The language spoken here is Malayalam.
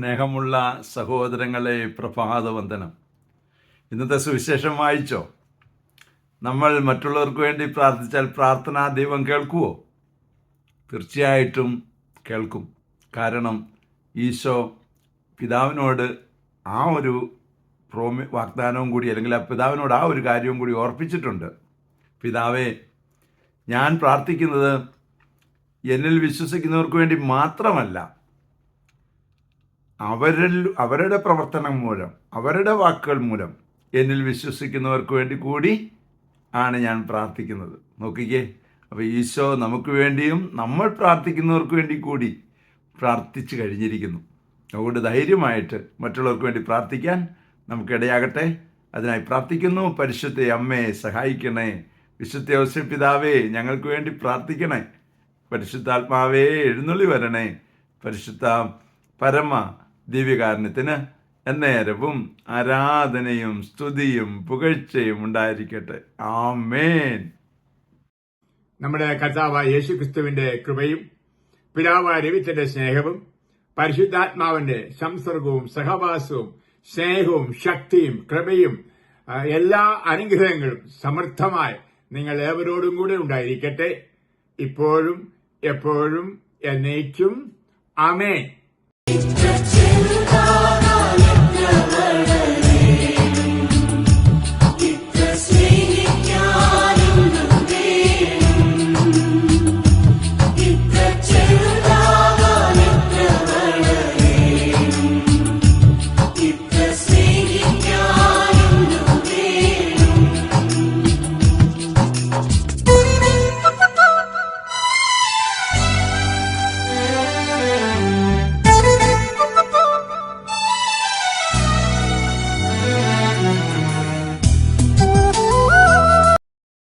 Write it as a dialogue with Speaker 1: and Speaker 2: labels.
Speaker 1: സ്നേഹമുള്ള സഹോദരങ്ങളെ, പ്രഭാതവന്ദനം. ഇന്നത്തെ സുവിശേഷം വായിച്ചോ? നമ്മൾ മറ്റുള്ളവർക്ക് വേണ്ടി പ്രാർത്ഥിച്ചാൽ പ്രാർത്ഥന ദൈവം കേൾക്കുമോ? തീർച്ചയായിട്ടും കേൾക്കും. കാരണം ഈശോ പിതാവിനോട് ആ ഒരു വാഗ്ദാനവും കൂടി, അല്ലെങ്കിൽ ആ പിതാവിനോട് ആ ഒരു കാര്യവും കൂടി ഓർപ്പിച്ചിട്ടുണ്ട്. പിതാവേ, ഞാൻ പ്രാർത്ഥിക്കുന്നത് എന്നിൽ വിശ്വസിക്കുന്നവർക്ക് വേണ്ടി മാത്രമല്ല, അവരുടെ പ്രവർത്തനം മൂലം, അവരുടെ വാക്കുകൾ മൂലം എന്നിൽ വിശ്വസിക്കുന്നവർക്ക് വേണ്ടി കൂടി ആണ് ഞാൻ പ്രാർത്ഥിക്കുന്നത്. നോക്കിക്കേ, അപ്പോൾ ഈശോ നമുക്ക് വേണ്ടിയും നമ്മൾ പ്രാർത്ഥിക്കുന്നവർക്ക് വേണ്ടി കൂടി പ്രാർത്ഥിച്ചു കഴിഞ്ഞിരിക്കുന്നു. അതുകൊണ്ട് ധൈര്യമായിട്ട് മറ്റുള്ളവർക്ക് വേണ്ടി പ്രാർത്ഥിക്കാൻ നമുക്കിടയാകട്ടെ. അതിനായി പ്രാർത്ഥിക്കുന്നു. പരിശുദ്ധ അമ്മയെ സഹായിക്കണേ. വിശുദ്ധ യോസേപ്പ് പിതാവേ, ഞങ്ങൾക്ക് വേണ്ടി പ്രാർത്ഥിക്കണേ. പരിശുദ്ധാത്മാവേ, എഴുന്നള്ളി വരണേ. പരിശുദ്ധ പരമ ദിവ്യകാരുണ്യത്തിന് എന്നേരവും ആരാധനയും സ്തുതിയും പുകഴ്ചയും ഉണ്ടായിരിക്കട്ടെ. ആമേൻ.
Speaker 2: നമ്മുടെ കർത്താവായ യേശുക്രിസ്തുവിന്റെ കൃപയും പിതാവായ ദൈവത്തിന്റെ സ്നേഹവും പരിശുദ്ധാത്മാവിന്റെ സംസർഗവും സഹവാസവും സ്നേഹവും ശക്തിയും കൃപയും എല്ലാ അനുഗ്രഹങ്ങളും സമൃദ്ധമായി നിങ്ങൾ ഏവരോടും കൂടെ ഉണ്ടായിരിക്കട്ടെ, ഇപ്പോഴും എപ്പോഴും എന്നേക്കും. ആമേൻ.